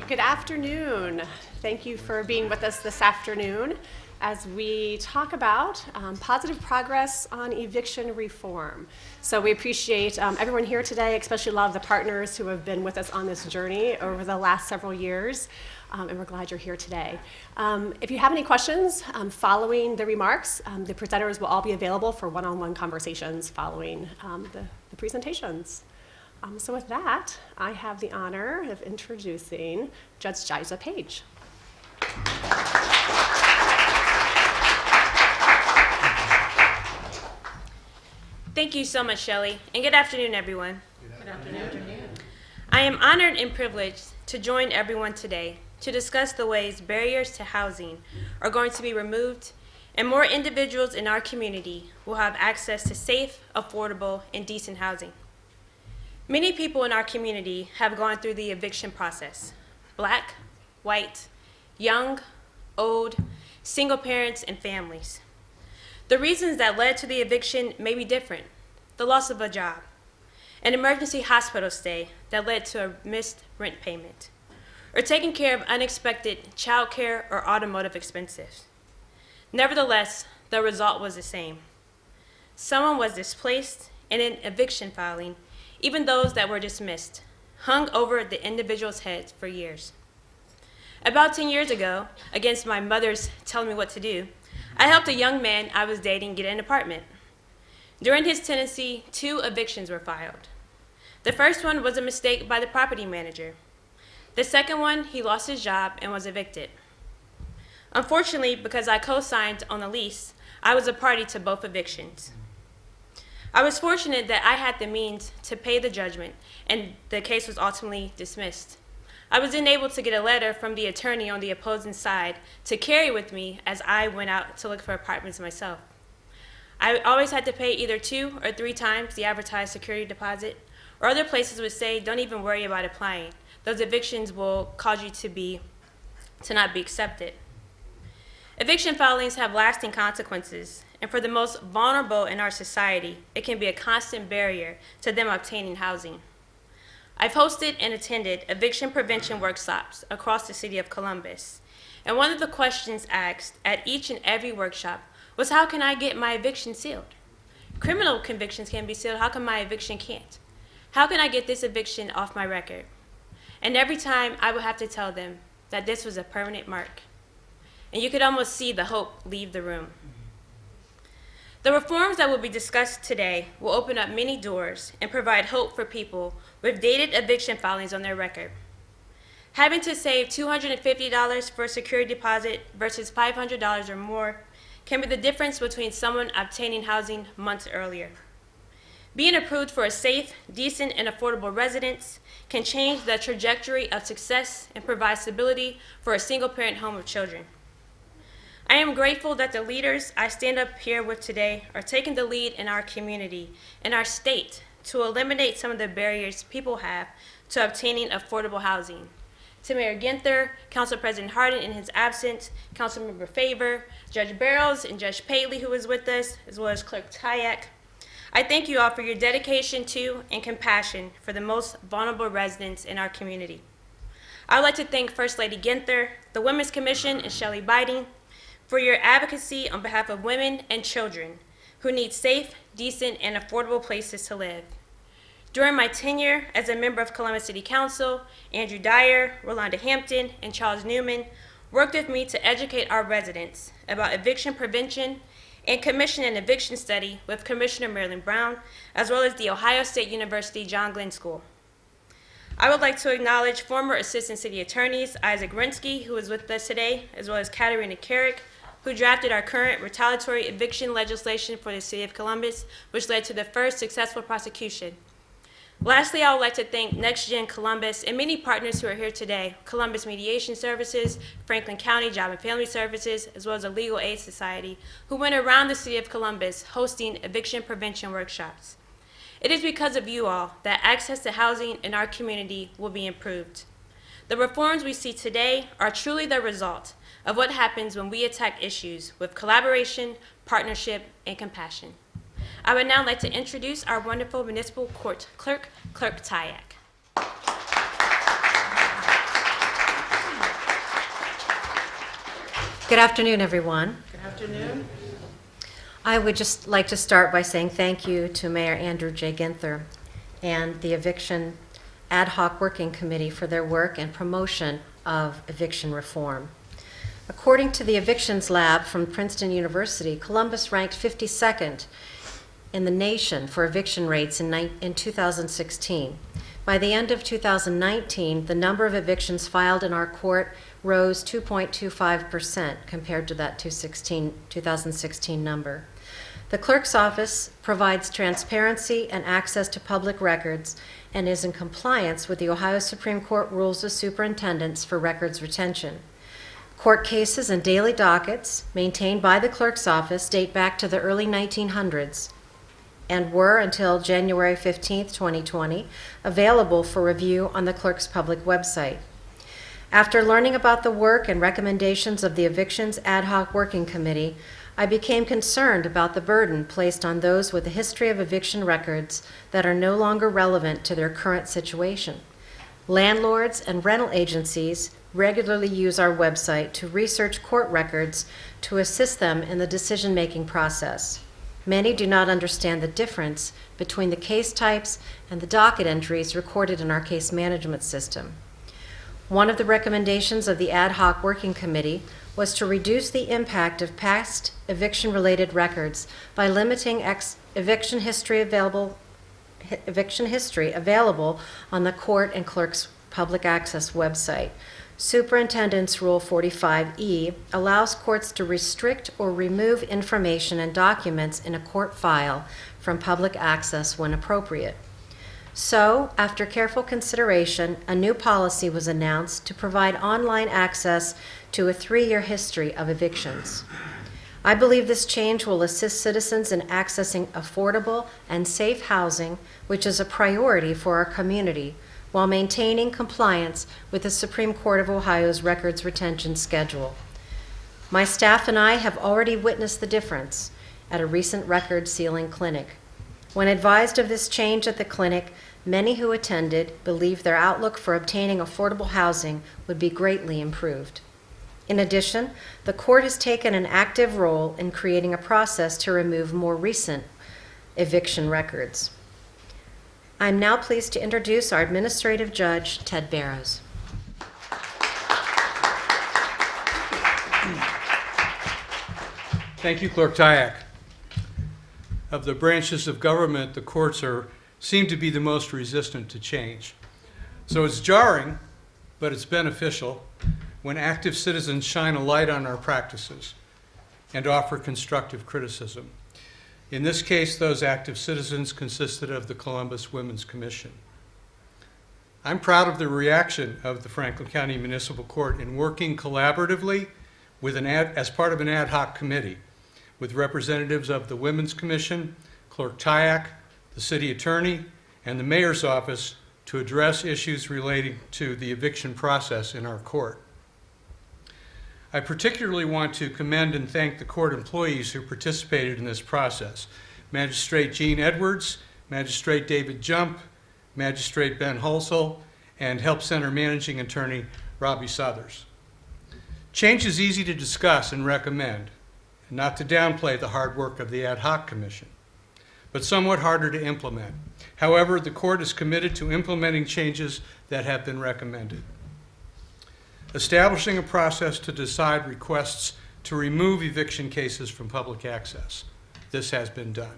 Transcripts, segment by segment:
Good afternoon. Thank you for being with us this afternoon as we talk about positive progress on eviction reform. So we appreciate everyone here today, especially a lot of the partners who have been with us on this journey over the last several years, and we're glad you're here today. If you have any questions following the remarks, the presenters will all be available for one-on-one conversations following the presentations. So with that, I have the honor of introducing Judge Jiza Page. Thank you so much, Shelley, and good afternoon, everyone. Good afternoon. I am honored and privileged to join everyone today to discuss the ways barriers to housing are going to be removed and more individuals in our community will have access to safe, affordable, and decent housing. Many people in our community have gone through the eviction process: Black, white, young, old, single parents, and families. The reasons that led to the eviction may be different: the loss of a job, an emergency hospital stay that led to a missed rent payment, or taking care of unexpected child care or automotive expenses. Nevertheless, the result was the same. Someone was displaced, and in eviction filing, even those that were dismissed, hung over the individual's heads for years. About 10 years ago, against my mother's telling me what to do, I helped a young man I was dating get an apartment. During his tenancy, 2 evictions were filed. The first one was a mistake by the property manager. The second one, he lost his job and was evicted. Unfortunately, because I co-signed on the lease, I was a party to both evictions. I was fortunate that I had the means to pay the judgment, and the case was ultimately dismissed. I was then able to get a letter from the attorney on the opposing side to carry with me as I went out to look for apartments myself. I always had to pay either 2 or 3 times the advertised security deposit, or other places would say, don't even worry about applying. Those evictions will cause you to not be accepted. Eviction filings have lasting consequences, and for the most vulnerable in our society, it can be a constant barrier to them obtaining housing. I've hosted and attended eviction prevention workshops across the city of Columbus, and one of the questions asked at each and every workshop was, how can I get my eviction sealed? Criminal convictions can be sealed, how come my eviction can't? How can I get this eviction off my record? And every time I would have to tell them that this was a permanent mark. And you could almost see the hope leave the room. The reforms that will be discussed today will open up many doors and provide hope for people with dated eviction filings on their record. Having to save $250 for a security deposit versus $500 or more can be the difference between someone obtaining housing months earlier. Being approved for a safe, decent, and affordable residence can change the trajectory of success and provide stability for a single-parent home with children. I am grateful that the leaders I stand up here with today are taking the lead in our community and our state to eliminate some of the barriers people have to obtaining affordable housing. To Mayor Ginther, Council President Hardin in his absence, Councilmember Favor, Judge Barrows, and Judge Paley, who is with us, as well as Clerk Tyack, I thank you all for your dedication to and compassion for the most vulnerable residents in our community. I would like to thank First Lady Ginther, the Women's Commission, and Shelley Biding for your advocacy on behalf of women and children who need safe, decent, and affordable places to live. During my tenure as a member of Columbus City Council, Andrew Dyer, Rolanda Hampton, and Charles Newman worked with me to educate our residents about eviction prevention and commission an eviction study with Commissioner Marilyn Brown, as well as the Ohio State University John Glenn School. I would like to acknowledge former Assistant City Attorneys Isaac Rinsky, who is with us today, as well as Katarina Carrick, who drafted our current retaliatory eviction legislation for the City of Columbus, which led to the first successful prosecution. Lastly, I would like to thank Next Gen Columbus and many partners who are here today: Columbus Mediation Services, Franklin County Job and Family Services, as well as the Legal Aid Society, who went around the City of Columbus hosting eviction prevention workshops. It is because of you all that access to housing in our community will be improved. The reforms we see today are truly the result of what happens when we attack issues with collaboration, partnership, and compassion. I would now like to introduce our wonderful municipal court clerk, Clerk Tyack. Good afternoon, everyone. Good afternoon. I would just like to start by saying thank you to Mayor Andrew Ginther and the Eviction Ad Hoc Working Committee for their work and promotion of eviction reform. According to the Evictions Lab from Princeton University, Columbus ranked 52nd in the nation for eviction rates in 2016. By the end of 2019, the number of evictions filed in our court rose 2.25% compared to that 2016 number. The clerk's office provides transparency and access to public records and is in compliance with the Ohio Supreme Court Rules of Superintendents for records retention. Court cases and daily dockets maintained by the clerk's office date back to the early 1900s and were, until January 15, 2020, available for review on the clerk's public website. After learning about the work and recommendations of the Evictions Ad Hoc Working Committee, I became concerned about the burden placed on those with a history of eviction records that are no longer relevant to their current situation. Landlords and rental agencies regularly use our website to research court records to assist them in the decision-making process. Many do not understand the difference between the case types and the docket entries recorded in our case management system. One of the recommendations of the Ad Hoc Working Committee was to reduce the impact of past eviction-related records by limiting eviction history available on the court and clerk's public access website. Superintendent's Rule 45E allows courts to restrict or remove information and documents in a court file from public access when appropriate. So, after careful consideration, a new policy was announced to provide online access to a 3-year history of evictions. I believe this change will assist citizens in accessing affordable and safe housing, which is a priority for our community, while maintaining compliance with the Supreme Court of Ohio's records retention schedule. My staff and I have already witnessed the difference at a recent record sealing clinic. When advised of this change at the clinic, many who attended believed their outlook for obtaining affordable housing would be greatly improved. In addition, the court has taken an active role in creating a process to remove more recent eviction records. I'm now pleased to introduce our administrative judge, Ted Barrows. Thank you, Clerk Tyak. Of the branches of government, the courts seem to be the most resistant to change. So it's jarring, but it's beneficial when active citizens shine a light on our practices and offer constructive criticism. In this case, those active citizens consisted of the Columbus Women's Commission. I'm proud of the reaction of the Franklin County Municipal Court in working collaboratively as part of an ad hoc committee with representatives of the Women's Commission, Clerk Tyak, the City Attorney, and the Mayor's Office to address issues relating to the eviction process in our court. I particularly want to commend and thank the court employees who participated in this process. Magistrate Jean Edwards, Magistrate David Jump, Magistrate Ben Hulsel, and Help Center Managing Attorney Robbie Southers. Change is easy to discuss and recommend, and not to downplay the hard work of the Ad Hoc Commission, but somewhat harder to implement. However, the court is committed to implementing changes that have been recommended. Establishing a process to decide requests to remove eviction cases from public access. This has been done.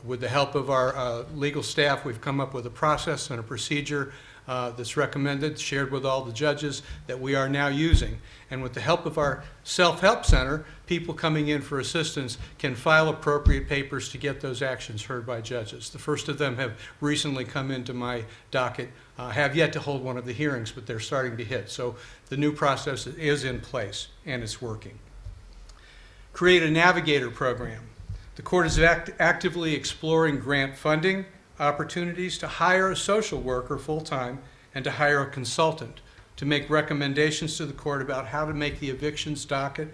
With the help of our legal staff, we've come up with a process and a procedure that's recommended, shared with all the judges, that we are now using. And with the help of our self-help center, people coming in for assistance can file appropriate papers to get those actions heard by judges. The first of them have recently come into my docket, have yet to hold one of the hearings, but they're starting to hit. So the new process is in place and it's working. Create a navigator program. The court is actively exploring grant funding opportunities to hire a social worker full-time and to hire a consultant to make recommendations to the court about how to make the evictions docket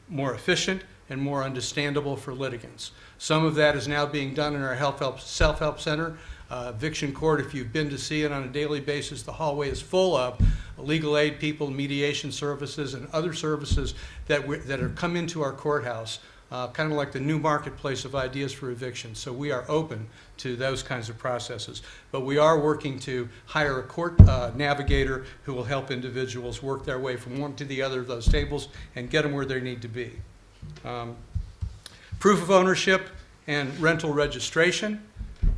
more efficient and more understandable for litigants. Some of that is now being done in our self-help center. Eviction court, if you've been to see it on a daily basis, the hallway is full of legal aid people, mediation services, and other services that are come into our courthouse, kind of like the new marketplace of ideas for eviction. So we are open to those kinds of processes. But we are working to hire a court navigator who will help individuals work their way from one to the other of those tables and get them where they need to be. Proof of ownership and rental registration.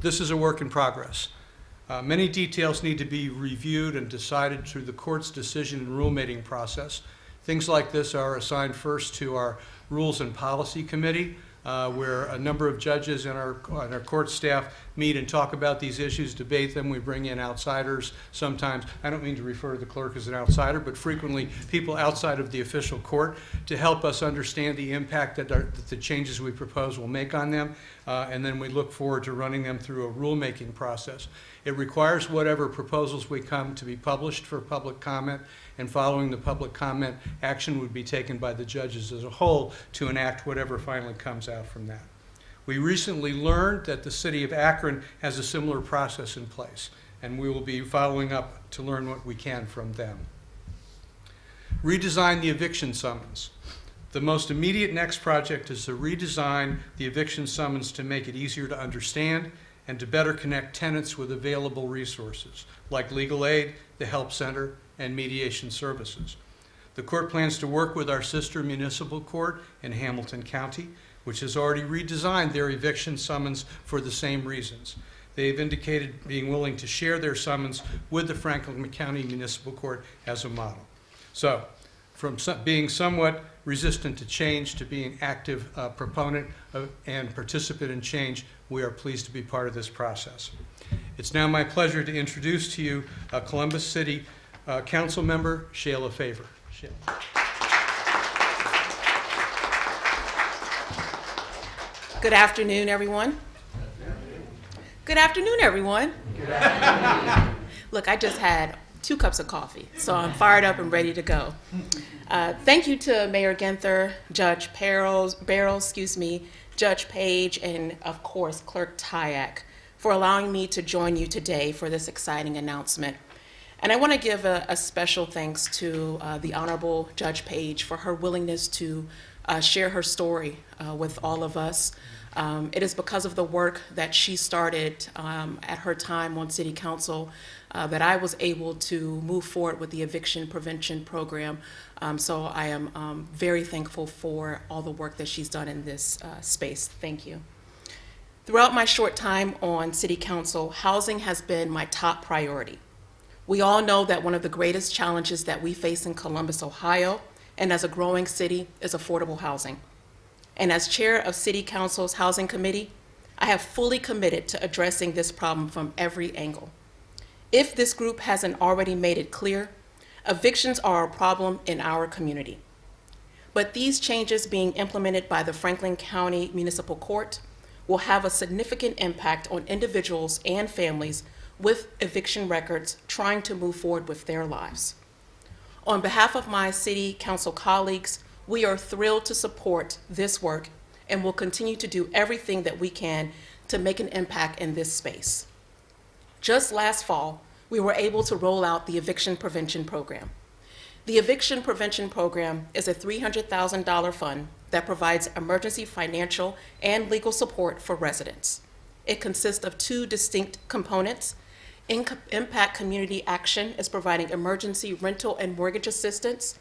This is a work in progress. Many details need to be reviewed and decided through the court's decision and rulemaking process. Things like this are assigned first to our Rules and Policy Committee, where a number of judges and our court staff meet and talk about these issues, debate them. We bring in outsiders sometimes. I don't mean to refer to the clerk as an outsider, but frequently people outside of the official court to help us understand the impact that the changes we propose will make on them. And then we look forward to running them through a rulemaking process. It requires whatever proposals we come to be published for public comment, and following the public comment, action would be taken by the judges as a whole to enact whatever finally comes out from that. We recently learned that the city of Akron has a similar process in place, and we will be following up to learn what we can from them. Redesign the eviction summons. The most immediate next project is to redesign the eviction summons to make it easier to understand and to better connect tenants with available resources like legal aid, the help center, and mediation services. The court plans to work with our sister municipal court in Hamilton County, which has already redesigned their eviction summons for the same reasons. They've indicated being willing to share their summons with the Franklin County Municipal Court as a model. So, from being somewhat resistant to change to being active proponent and participant in change, we are pleased to be part of this process. It's now my pleasure to introduce to you Columbus City Council Member Shayla Favor. Shayla. Good afternoon, everyone. Good afternoon, everyone. Good afternoon. Look, I just had 2 cups of coffee, so I'm fired up and ready to go. Thank you to Mayor Ginther, Judge Barrows, Judge Page, and of course, Clerk Tyack for allowing me to join you today for this exciting announcement. And I want to give a special thanks to the Honorable Judge Page for her willingness to share her story with all of us. It is because of the work that she started at her time on City Council that I was able to move forward with the eviction prevention program. So I am very thankful for all the work that she's done in this space. Thank you. Throughout my short time on City Council, housing has been my top priority. We all know that one of the greatest challenges that we face in Columbus, Ohio, and as a growing city, is affordable housing. And as chair of City Council's Housing Committee, I have fully committed to addressing this problem from every angle. If this group hasn't already made it clear, evictions are a problem in our community. But these changes being implemented by the Franklin County Municipal Court will have a significant impact on individuals and families with eviction records trying to move forward with their lives. On behalf of my City Council colleagues, we are thrilled to support this work and will continue to do everything that we can to make an impact in this space. Just last fall, we were able to roll out the Eviction Prevention Program. The Eviction Prevention Program is a $300,000 fund that provides emergency financial and legal support for residents. It consists of 2 distinct components. Impact Community Action is providing emergency rental and mortgage assistance,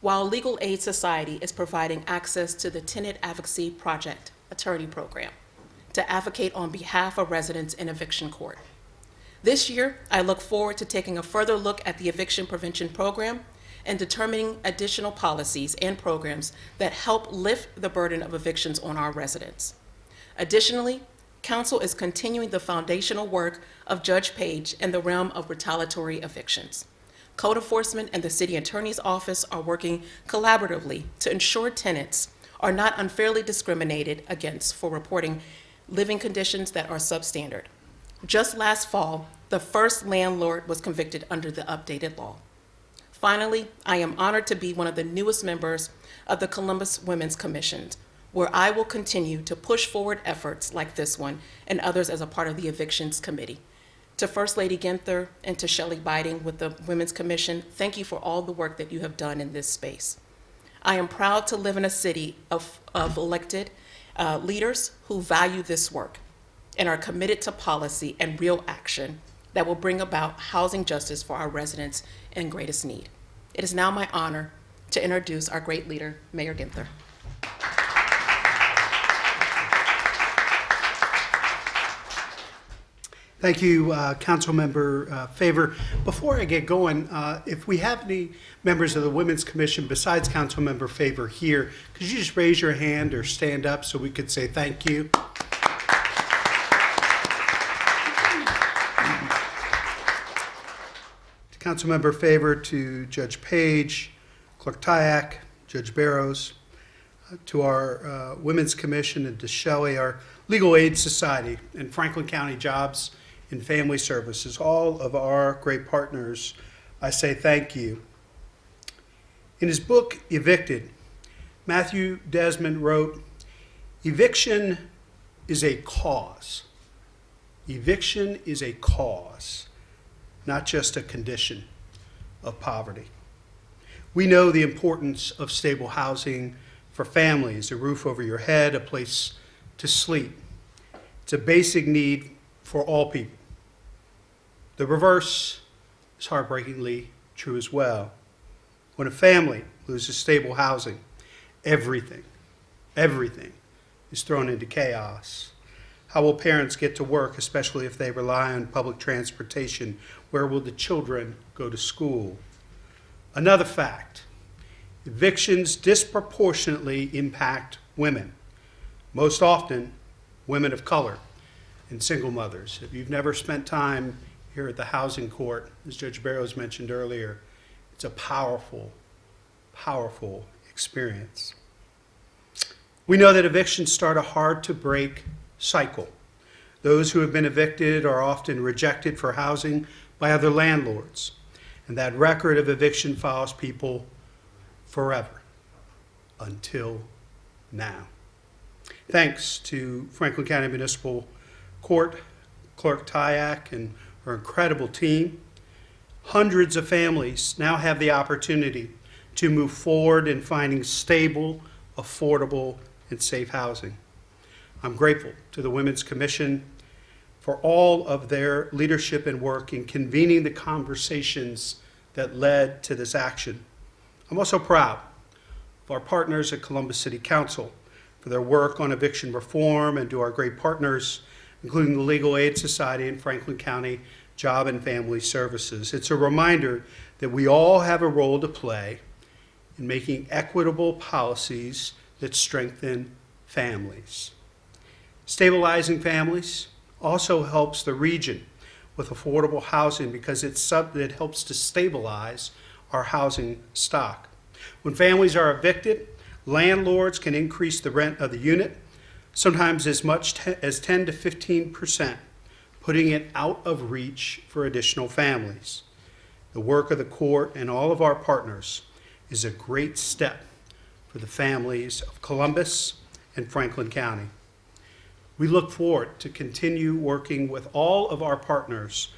while Legal Aid Society is providing access to the Tenant Advocacy Project attorney program to advocate on behalf of residents in eviction court. This year, I look forward to taking a further look at the Eviction Prevention Program and determining additional policies and programs that help lift the burden of evictions on our residents. Additionally, Council is continuing the foundational work of Judge Page in the realm of retaliatory evictions. Code enforcement and the City Attorney's Office are working collaboratively to ensure tenants are not unfairly discriminated against for reporting living conditions that are substandard. Just last fall, the first landlord was convicted under the updated law. Finally, I am honored to be one of the newest members of the Columbus Women's Commission, where I will continue to push forward efforts like this one and others as a part of the Evictions Committee. To First Lady Ginther and to Shelley Biding with the Women's Commission, thank you for all the work that you have done in this space. I am proud to live in a city of elected leaders who value this work and are committed to policy and real action that will bring about housing justice for our residents in greatest need. It is now my honor to introduce our great leader, Mayor Ginther. Thank you, Councilmember Favor. Before I get going, if we have any members of the Women's Commission besides Councilmember Favor here, could you just raise your hand or stand up so we could say thank you? To Councilmember Favor, to Judge Page, Clerk Tyak, Judge Barrows, to our Women's Commission, and to Shelley, our Legal Aid Society, and Franklin County Jobs and Family Services, all of our great partners, I say thank you. In his book, Evicted, Matthew Desmond wrote, "Eviction is a cause. Eviction is a cause, not just a condition of poverty." We know the importance of stable housing for families, a roof over your head, a place to sleep. It's a basic need for all people. The reverse is heartbreakingly true as well. When a family loses stable housing, everything is thrown into chaos. How will parents get to work, especially if they rely on public transportation? Where will the children go to school? Another fact, evictions disproportionately impact women, most often women of color and single mothers. If you've never spent time here at the housing court, as Judge Barrows mentioned earlier, it's a powerful, powerful experience. We know that evictions start a hard-to-break cycle. Those who have been evicted are often rejected for housing by other landlords, and that record of eviction follows people forever, until now. Thanks to Franklin County Municipal Court, Clerk Tyak, and her incredible team, hundreds of families now have the opportunity to move forward in finding stable, affordable, and safe housing. I'm grateful to the Women's Commission for all of their leadership and work in convening the conversations that led to this action. I'm also proud of our partners at Columbus City Council for their work on eviction reform, and to our great partners, including the Legal Aid Society and Franklin County Job and Family Services. It's a reminder that we all have a role to play in making equitable policies that strengthen families. Stabilizing families also helps the region with affordable housing because it helps to stabilize our housing stock. When families are evicted, landlords can increase the rent of the unit, sometimes as much as 10 to 15%, putting it out of reach for additional families. The work of the court and all of our partners is a great step for the families of Columbus and Franklin County. We look forward to continue working with all of our partners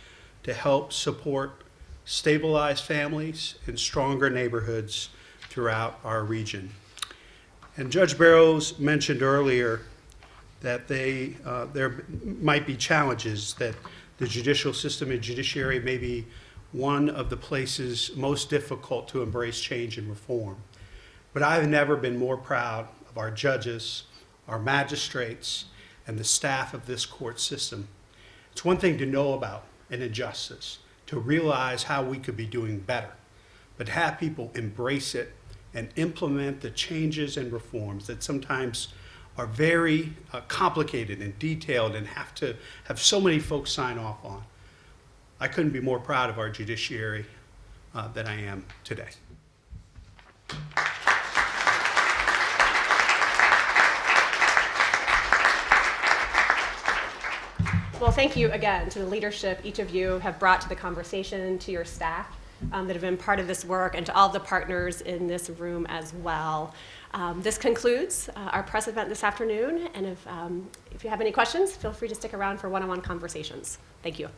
to help support stabilized families and stronger neighborhoods throughout our region. And Judge Barrows mentioned earlier that there might be challenges, that the judicial system and judiciary may be one of the places most difficult to embrace change and reform. But I've never been more proud of our judges, our magistrates, and the staff of this court system. It's one thing to know about an injustice, to realize how we could be doing better, but to have people embrace it and implement the changes and reforms that sometimes are very complicated and detailed and have to have so many folks sign off on. I couldn't be more proud of our judiciary than I am today. Well, thank you again to the leadership each of you have brought to the conversation, to your staff that have been part of this work, and to all the partners in this room as well. This concludes our press event this afternoon, and if you have any questions, feel free to stick around for one-on-one conversations. Thank you.